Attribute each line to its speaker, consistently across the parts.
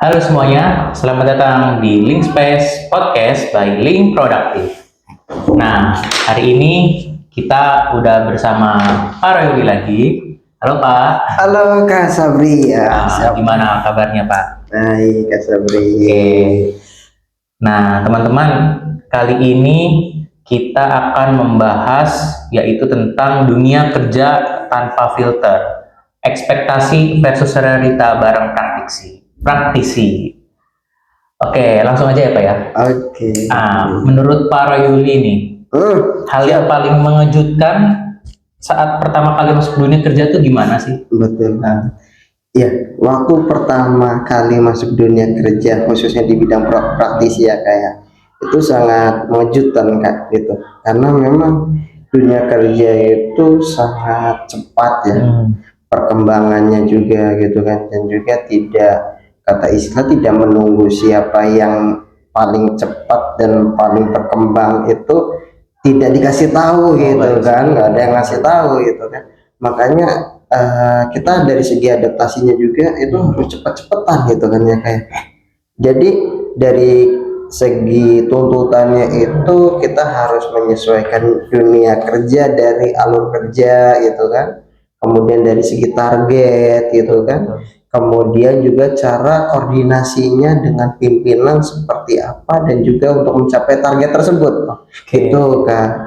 Speaker 1: Halo semuanya, selamat datang di Link Space Podcast by Link Productive. Nah, hari ini kita udah bersama Pak Roywi lagi. Halo Pak.
Speaker 2: Halo Kak Sabri ya.
Speaker 1: Gimana kabarnya Pak?
Speaker 2: Baik Kak Sabri.
Speaker 1: Oke. Nah, teman-teman, kali ini kita akan membahas yaitu tentang dunia kerja tanpa filter. Ekspektasi versus realita bareng praktisi. Oke, langsung aja ya Pak ya.
Speaker 2: Oke.
Speaker 1: Menurut Pak Royuli nih, hal yang paling mengejutkan saat pertama kali masuk dunia kerja tuh gimana sih?
Speaker 2: Betul. Ya, waktu pertama kali masuk dunia kerja khususnya di bidang praktisi ya kayak itu sangat mengejutkan Kak gitu. Karena memang dunia kerja itu sangat cepat ya. Perkembangannya juga gitu kan, dan juga tidak, kata istilah, tidak menunggu siapa yang paling cepat dan paling berkembang itu tidak dikasih tahu gitu kan, nggak ada yang ngasih tahu gitu kan. Makanya kita dari segi adaptasinya juga itu harus cepat-cepatan gitu kan ya kayak. Jadi dari segi tuntutannya itu kita harus menyesuaikan dunia kerja dari alur kerja gitu kan, kemudian dari segi target gitu kan, kemudian juga cara koordinasinya dengan pimpinan seperti apa dan juga untuk mencapai target tersebut gitu kan.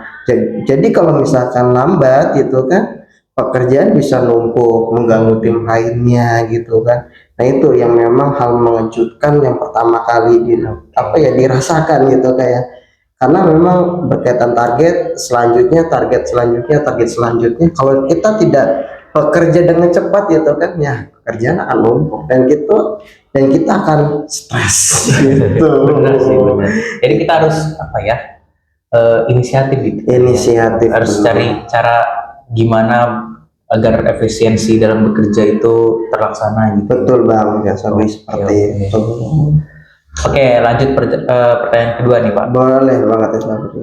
Speaker 2: Jadi kalau misalkan lambat gitu kan, pekerjaan bisa numpuk mengganggu tim lainnya gitu kan. Nah itu yang memang hal mengejutkan yang pertama kali dirasakan gitu kayak, karena memang berkaitan target selanjutnya, kalau kita tidak bekerja dengan cepat gitu kan ya, pekerjaan akan numpuk dan kita akan stres gitu.
Speaker 1: Benar sih, benar. Jadi kita harus inisiatif gitu.
Speaker 2: Inisiatif
Speaker 1: harus cari cara gimana agar efisiensi dalam bekerja itu terlaksana gitu.
Speaker 2: Betul bang, ya seperti itu.
Speaker 1: Oke, lanjut pertanyaan kedua nih Pak.
Speaker 2: Boleh banget ya Sabri.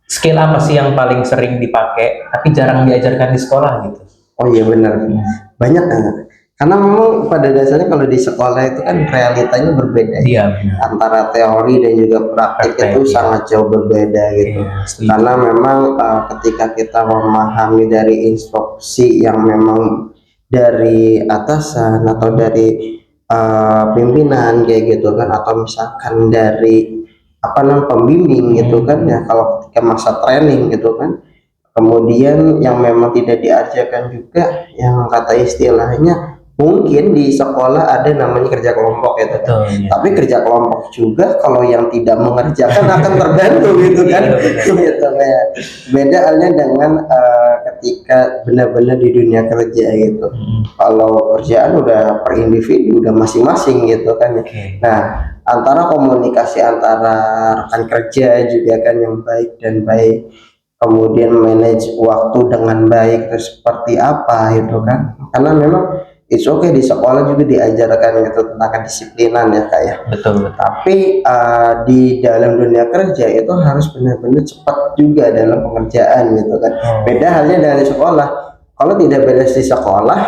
Speaker 1: Skill apa sih yang paling sering dipakai tapi jarang diajarkan di sekolah gitu?
Speaker 2: Oh iya benar, banyak kan. Karena memang pada dasarnya kalau di sekolah itu kan realitanya berbeda.
Speaker 1: Iya,
Speaker 2: antara teori dan juga praktik itu sangat jauh berbeda gitu. Karena memang ketika kita memahami dari instruksi yang memang dari atasan atau dari pimpinan kayak gitu kan, atau misalkan dari pembimbing gitu kan ya, kalau ketika masa training gitu kan, kemudian yang memang tidak diajarkan juga yang kata istilahnya mungkin di sekolah ada namanya kerja kelompok gitu.
Speaker 1: Betul, ya.
Speaker 2: Tapi kerja kelompok juga kalau yang tidak mengerjakan akan terbantu gitu kan. Gitu kayak beda halnya dengan ketika benar-benar di dunia kerja gitu. Kalau kerjaan udah per individu, udah masing-masing gitu kan. Nah, antara komunikasi antara rekan kerja juga kan yang baik dan baik, kemudian manage waktu dengan baik itu seperti apa itu kan. Karena memang it's okay di sekolah juga diajarkan gitu tentang kedisiplinan ya Kak ya.
Speaker 1: Betul.
Speaker 2: Tapi di dalam dunia kerja itu harus benar-benar cepat juga dalam pengerjaan gitu kan. Beda halnya dari sekolah. Kalau tidak beres di sekolah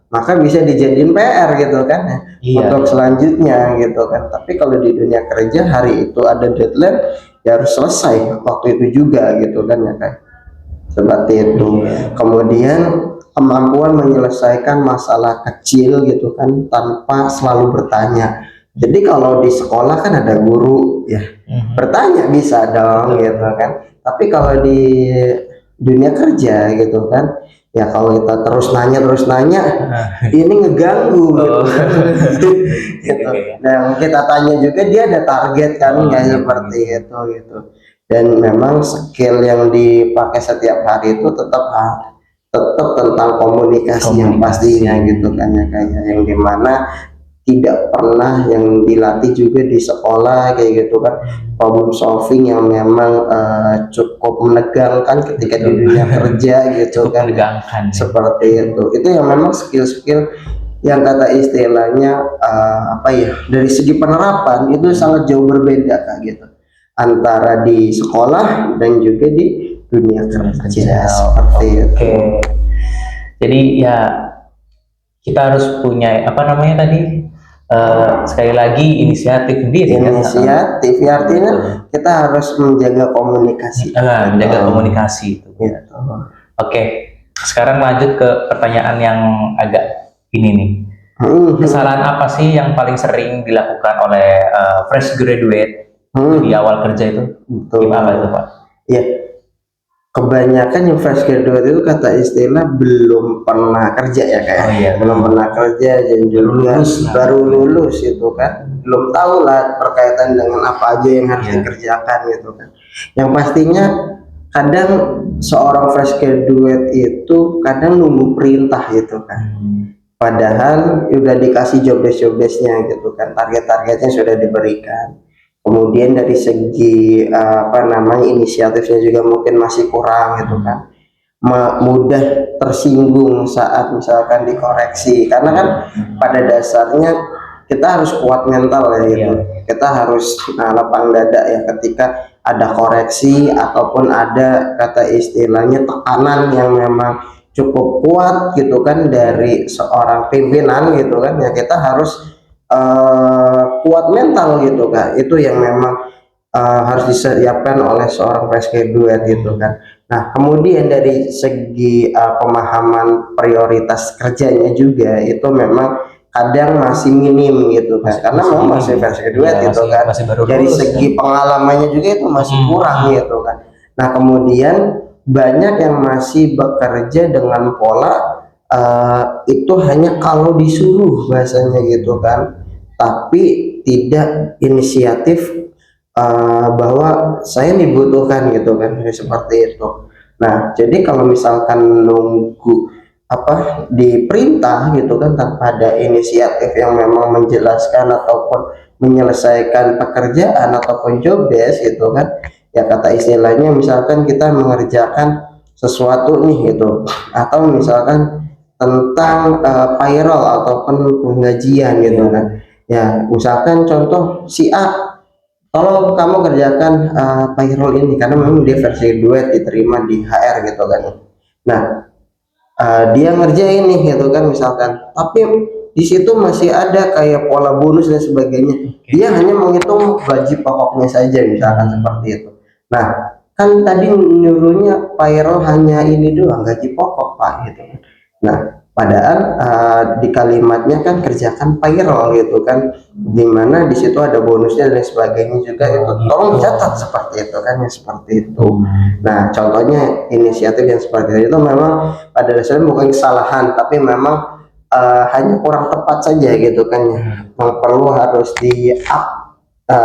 Speaker 2: maka bisa dijadiin PR gitu kan ya, untuk selanjutnya gitu kan. Tapi kalau di dunia kerja hari itu ada deadline ya harus selesai waktu itu juga gitu kan ya Kak. Seperti itu. Kemudian kemampuan menyelesaikan masalah kecil gitu kan tanpa selalu bertanya. Jadi kalau di sekolah kan ada guru ya, bertanya bisa dong gitu kan. Tapi kalau di dunia kerja gitu kan ya, kalau kita terus nanya ini ngeganggu gitu. Gitu. Dan kita tanya juga dia ada target kan ya, seperti itu gitu. Dan memang skill yang dipakai setiap hari itu tetap tentang komunikasi yang pastinya gitu kan ya, kayak yang dimana tidak pernah yang dilatih juga di sekolah kayak gitu kan, problem solving yang memang cukup menegangkan ketika di dunia kerja gitu kan, seperti itu yang memang skill-skill yang kata istilahnya dari segi penerapan itu sangat jauh berbeda Kak gitu, antara di sekolah dan juga di dunia kerja seperti itu.
Speaker 1: Jadi ya kita harus punya tadi sekali lagi inisiatif diri kan.
Speaker 2: Inisiatif ya, artinya kita harus menjaga komunikasi.
Speaker 1: Menjaga komunikasi itu.
Speaker 2: Gitu.
Speaker 1: Oke, sekarang lanjut ke pertanyaan yang agak ini nih. Kesalahan apa sih yang paling sering dilakukan oleh fresh graduate di awal kerja itu?
Speaker 2: Betul.
Speaker 1: Gimana itu Pak?
Speaker 2: Ya, kebanyakan yang fresh graduate itu kata istilah belum pernah kerja ya kayak.
Speaker 1: Oh, iya.
Speaker 2: Belum pernah kerja dan juga baru lulus itu kan, belum tahu lah berkaitan dengan apa aja yang harus dikerjakan gitu kan. Yang pastinya kadang seorang fresh graduate itu kadang nunggu perintah gitu kan. Padahal udah dikasih job desknya gitu kan, target-targetnya sudah diberikan. Kemudian dari segi inisiatifnya juga mungkin masih kurang gitu kan, mudah tersinggung saat misalkan dikoreksi, karena kan pada dasarnya kita harus kuat mental ya gitu. Kita harus lapang dada ya ketika ada koreksi ataupun ada kata istilahnya tekanan yang memang cukup kuat gitu kan dari seorang pimpinan gitu kan, ya kita harus kuat mental gitu kan. Itu yang memang harus disiapkan oleh seorang fresh graduate gitu kan. Nah kemudian dari segi pemahaman prioritas kerjanya juga itu memang kadang masih minim gitu kan, karena memang masih fresh graduate gitu kan. Dari segi pengalamannya juga itu masih kurang gitu kan. Nah kemudian banyak yang masih bekerja dengan pola itu hanya kalau disuruh bahasanya gitu kan, tapi tidak inisiatif bahwa saya dibutuhkan gitu kan, seperti itu. Nah jadi kalau misalkan nunggu diperintah gitu kan tanpa ada inisiatif yang memang menjelaskan ataupun menyelesaikan pekerjaan ataupun job desk gitu kan, ya kata istilahnya misalkan kita mengerjakan sesuatu nih gitu, atau misalkan tentang payroll ataupun penggajian gitu kan, ya misalkan contoh si A, tolong kamu kerjakan payroll ini karena memang dia versi duet diterima di HR gitu kan. Nah dia ngerjain nih gitu kan misalkan, tapi di situ masih ada kayak pola bonus dan sebagainya. Dia hanya menghitung gaji pokoknya saja misalkan seperti itu. Nah kan tadi nyuruhnya payroll hanya ini doang, gaji pokok Pak gitu. Nah padahal di kalimatnya kan kerjakan payroll gitu kan, dimana di situ ada bonusnya dan sebagainya juga, itu tolong catat seperti itu kan, ya seperti itu. Nah contohnya inisiatif yang seperti itu memang pada dasarnya bukan kesalahan, tapi memang hanya kurang tepat saja gitu kan ya, yang perlu harus di up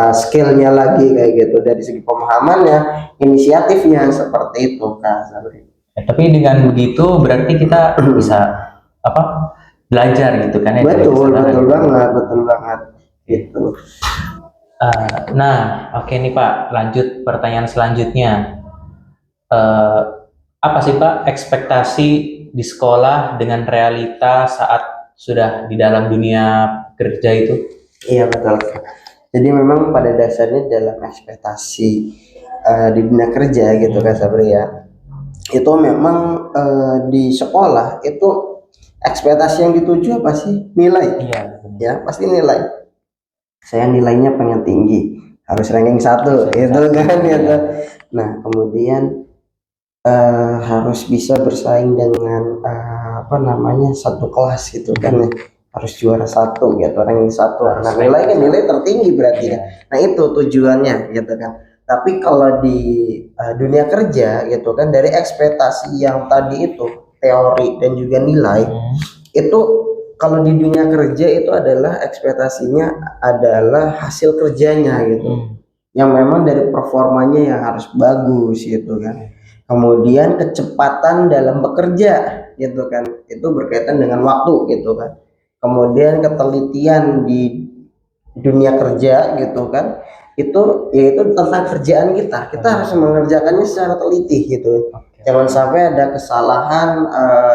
Speaker 2: skillnya lagi kayak gitu, dari segi pemahamannya, inisiatifnya seperti itu Kak Sabri.
Speaker 1: Tapi dengan begitu berarti kita bisa belajar gitu kan ya.
Speaker 2: Betul banget gitu.
Speaker 1: Nah oke nih Pak, lanjut pertanyaan selanjutnya. Apa sih Pak ekspektasi di sekolah dengan realita saat sudah di dalam dunia kerja itu?
Speaker 2: Iya betul. Jadi memang pada dasarnya dalam ekspektasi di dunia kerja gitu kan Sabri ya, itu memang di sekolah itu ekspektasi yang dituju apa sih? Nilai. Ya pasti nilai. Saya nilainya pengen tinggi, harus ranking 1 itu kan gitu. Nah kemudian harus bisa bersaing dengan satu kelas gitu kan ya, harus juara 1 gitu, ranking 1. Nah nilai tertinggi berarti ya. Nah itu tujuannya gitu kan. Tapi kalau di dunia kerja gitu kan, dari ekspektasi yang tadi itu teori dan juga nilai, itu kalau di dunia kerja itu adalah ekspektasinya adalah hasil kerjanya gitu, yang memang dari performanya yang harus bagus gitu kan. Kemudian kecepatan dalam bekerja gitu kan, itu berkaitan dengan waktu gitu kan. Kemudian ketelitian di dunia kerja gitu kan, itu yaitu tentang kerjaan kita harus mengerjakannya secara teliti gitu. Jangan sampai ada kesalahan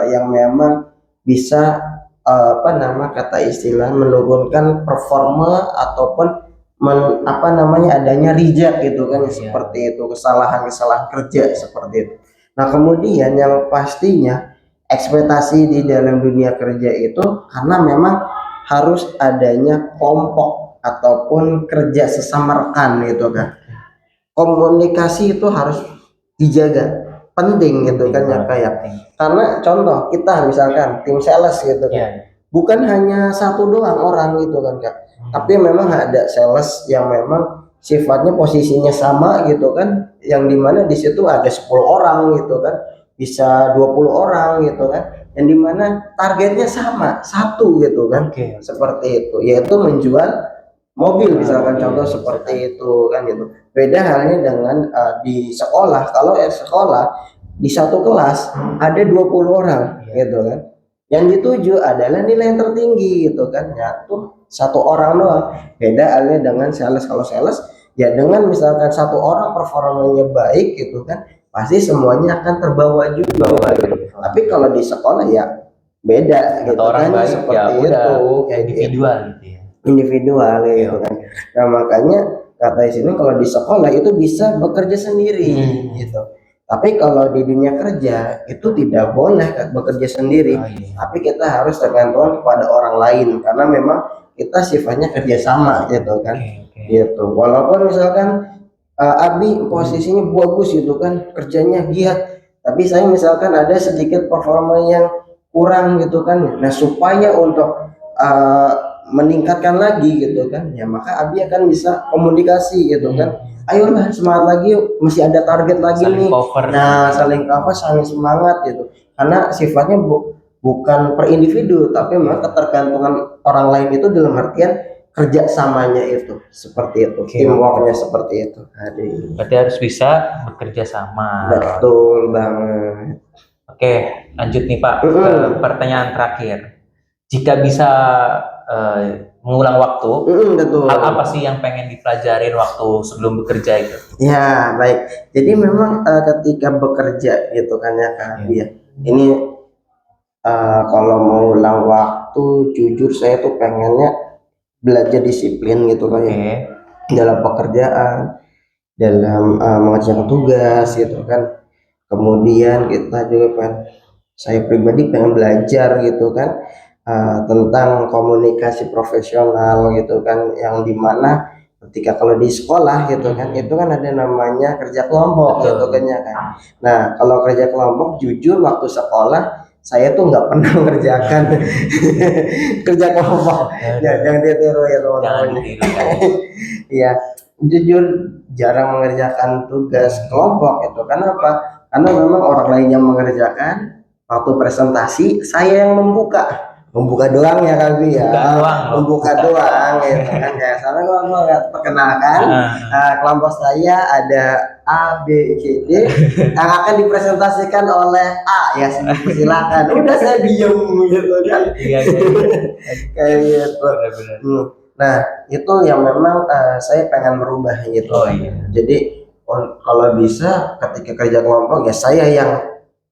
Speaker 2: yang memang bisa kata istilah menurunkan performa ataupun adanya reject gitu kan, seperti itu, kesalahan kerja seperti itu. Nah kemudian yang pastinya ekspektasi di dalam dunia kerja itu karena memang harus adanya kelompok ataupun kerja sesama rekan gitu kan. Komunikasi itu harus dijaga, penting gitu kan ya kayak. Karena contoh kita misalkan tim sales gitu kan, bukan hanya satu doang orang gitu kan Kak, tapi memang ada sales yang memang sifatnya posisinya sama gitu kan, yang dimana di situ ada 10 orang gitu kan, bisa 20 orang gitu kan, yang dimana targetnya sama satu gitu kan. Seperti itu, yaitu menjual mobil misalkan, contoh seperti itu kan gitu. Beda halnya dengan di sekolah. Kalau sekolah di satu kelas ada 20 orang gitu kan, yang dituju adalah nilai yang tertinggi gitu kan, ya tuh satu orang doang. Beda halnya dengan sales. Kalau sales ya dengan misalkan satu orang performanya baik gitu kan, pasti semuanya akan terbawa juga gitu. Tapi kalau di sekolah ya beda gitu kan, seperti itu kayak
Speaker 1: individual gitu ya.
Speaker 2: Individual gitu kan. Nah makanya kata di sini kalau di sekolah itu bisa bekerja sendiri gitu. Tapi kalau di dunia kerja itu tidak boleh bekerja sendiri. Tapi kita harus tergantung kepada orang lain karena memang kita sifatnya kerjasama gitu kan. Gitu. Walaupun misalkan Abi posisinya bagus gitu kan, kerjanya giat, tapi saya misalkan ada sedikit performa yang kurang gitu kan. Nah supaya untuk meningkatkan lagi gitu kan, ya maka Abi akan bisa komunikasi gitu kan. Ayolah semangat lagi yuk, masih ada target lagi saling nih cover. Nah saling cover, saling semangat gitu, karena sifatnya bukan per individu tapi memang ketergantungan orang lain itu dalam artian kerjasamanya itu seperti itu, teamworknya seperti itu.
Speaker 1: Berarti harus bisa bekerja sama.
Speaker 2: Betul banget.
Speaker 1: Oke, lanjut nih Pak ke pertanyaan terakhir. Jika bisa mengulang waktu,
Speaker 2: betul.
Speaker 1: Hal apa sih yang pengen dipelajarin waktu sebelum bekerja itu?
Speaker 2: Ya baik, jadi memang ketika bekerja gitu kan ya Kak, ya ini kalau mau ulang waktu, jujur saya tuh pengennya belajar disiplin gitu kan ya, dalam pekerjaan, dalam mengerjakan tugas gitu kan. Kemudian kita juga saya pribadi pengen belajar gitu kan tentang komunikasi profesional gitu kan, yang dimana ketika kalau di sekolah gitu kan, itu kan ada namanya kerja kelompok gitu kan ya kan. Nah kalau kerja kelompok, jujur waktu sekolah saya tuh nggak pernah mengerjakan kerja kelompok. Ya jangan ditiru ya teman-teman. Ya jujur jarang mengerjakan tugas kelompok itu. Kenapa? Karena memang orang lain yang mengerjakan, waktu presentasi saya yang membuka doang ya Kabi ya, membuka doang gitu kan ya. Soalnya kalau nggak perkenalkan kelompok saya ada A, B, C, D yang akan dipresentasikan oleh A, ya silakan. Udah saya diem gitu kan. Kayak gitu. Nah itu yang memang saya pengen merubah gitu. Jadi kalau bisa ketika kerja kelompok ya saya yang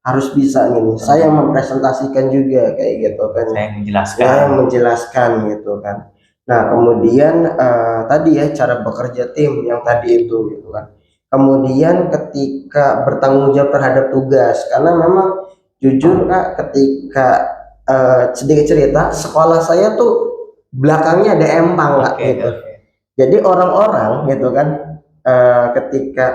Speaker 2: harus bisa nih, saya mempresentasikan juga kayak gitu kan, saya menjelaskan gitu kan. Nah kemudian tadi ya cara bekerja tim yang tadi itu gitu kan. Kemudian ketika bertanggung jawab terhadap tugas, karena memang jujur Kak, ketika sedikit cerita, sekolah saya tuh belakangnya ada empang Kak gitu. Jadi orang-orang gitu kan ketika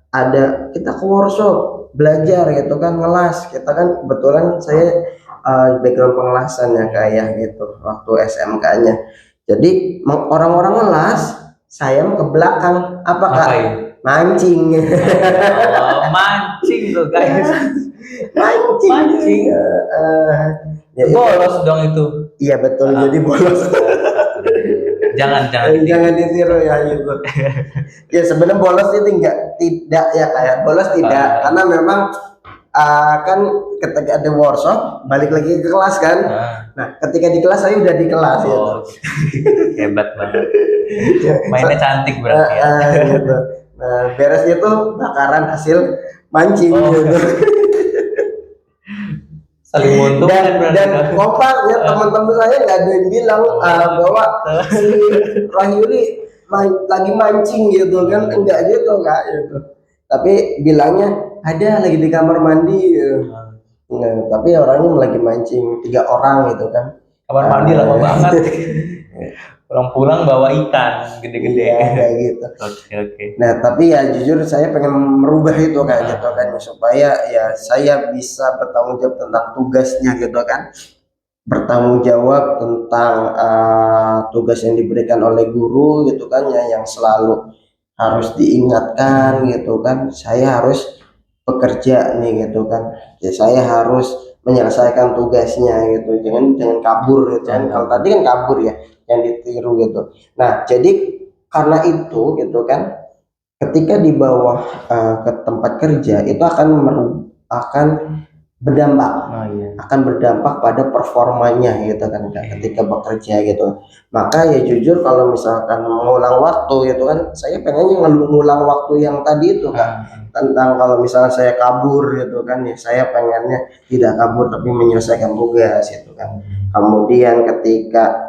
Speaker 2: ada kita ke workshop belajar gitu kan, ngelas, kita kan kebetulan saya background pengelasan ya kayak gitu waktu SMK-nya. Jadi orang-orang ngelas, saya ke belakang apa Kak? Mancing.
Speaker 1: Mancing tuh guys.
Speaker 2: Mancing.
Speaker 1: Ya, bolos dong itu.
Speaker 2: Iya betul, jadi bolos.
Speaker 1: jangan
Speaker 2: ditiru ya gitu. Ya sebenarnya bolos itu tidak ya kayak bolos tidak, karena memang kan ketika ada workshop balik lagi ke kelas kan. Nah ketika di kelas saya udah di kelas gitu.
Speaker 1: Hebat banget. Mainnya cantik berarti ya.
Speaker 2: Gitu. Nah beresnya tuh bakaran hasil mancing gitu.
Speaker 1: Saling menguntungkan
Speaker 2: dan kompak ya, teman-teman saya nggak ada yang bilang bahwa si Rahyuli lagi mancing gitu kan, enggak gitu Kak gitu. Tapi bilangnya ada lagi di kamar mandi gitu. Nah, tapi orangnya lagi mancing 3 orang gitu kan.
Speaker 1: Kamar mandi lama banget. Pulang-pulang bawa ikan gede-gede.
Speaker 2: Iya, kayak gitu.
Speaker 1: Oke.
Speaker 2: Nah, tapi ya jujur saya pengen merubah itu kayak gitu kan, supaya ya saya bisa bertanggung jawab tentang tugasnya gitu kan, bertanggung jawab tentang tugas yang diberikan oleh guru gitu kan ya, yang selalu harus diingatkan gitu kan, saya harus bekerja nih gitu kan, ya saya harus menyelesaikan tugasnya gitu, jangan kabur gitu kan. Kalau tadi kan kabur ya, yang ditiru gitu. Nah, jadi karena itu gitu kan, ketika di bawah ke tempat kerja itu akan berdampak,
Speaker 1: Oh iya.
Speaker 2: akan berdampak pada performanya gitu kan Kak, ketika bekerja gitu. Maka ya jujur kalau misalkan mengulang waktu gitu kan, saya pengennya ngulang waktu yang tadi itu Kak, tentang kalau misalnya saya kabur gitu kan ya, saya pengennya tidak kabur tapi menyelesaikan tugas gitu kan. Kemudian ketika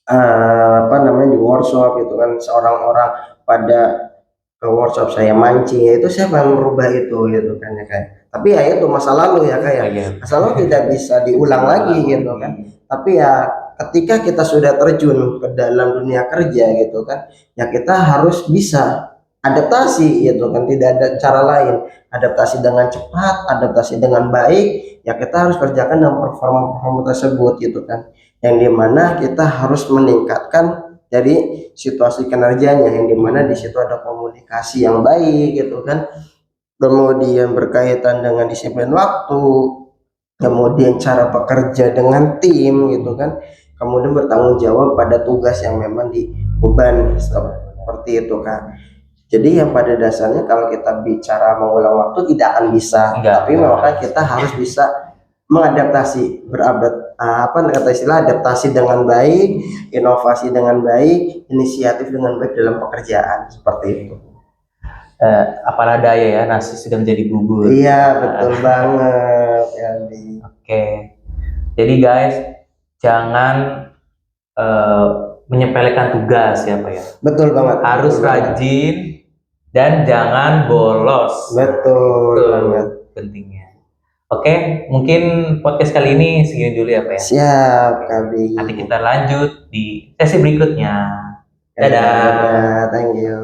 Speaker 2: apa namanya di workshop gitu kan, seorang orang pada ke workshop saya mancing, ya itu saya pengen merubah itu gitu kan ya kayak. Tapi ya itu masa lalu ya kayak,
Speaker 1: Iya.
Speaker 2: masa lalu tidak bisa diulang lagi gitu kan. Tapi ya ketika kita sudah terjun ke dalam dunia kerja gitu kan, ya kita harus bisa adaptasi gitu kan, tidak ada cara lain. Adaptasi dengan cepat, adaptasi dengan baik, ya kita harus kerjakan dengan performa tersebut gitu kan, yang dimana kita harus meningkatkan dari situasi kinerjanya, yang dimana di situ ada komunikasi yang baik gitu kan, kemudian berkaitan dengan disiplin waktu, kemudian cara bekerja dengan tim gitu kan, kemudian bertanggung jawab pada tugas yang memang dibeban seperti itu kan. Jadi yang pada dasarnya kalau kita bicara mengulang waktu tidak akan bisa, tapi memang kita harus bisa mengadaptasi, apa kata istilah, adaptasi dengan baik, inovasi dengan baik, inisiatif dengan baik dalam pekerjaan seperti itu.
Speaker 1: Apalah daya ya, nasi sudah menjadi bubur.
Speaker 2: Iya, betul banget ya.
Speaker 1: Oke. Jadi guys, jangan menyepelekan tugas ya Pak ya.
Speaker 2: Betul banget.
Speaker 1: Harus
Speaker 2: betul
Speaker 1: rajin dan jangan bolos.
Speaker 2: Betul banget.
Speaker 1: Pentingnya. Oke, mungkin podcast kali ini segini dulu ya Pak ya.
Speaker 2: Siap, Kabi.
Speaker 1: Nanti kita lanjut di sesi berikutnya. Dadah.
Speaker 2: Dadah, thank you.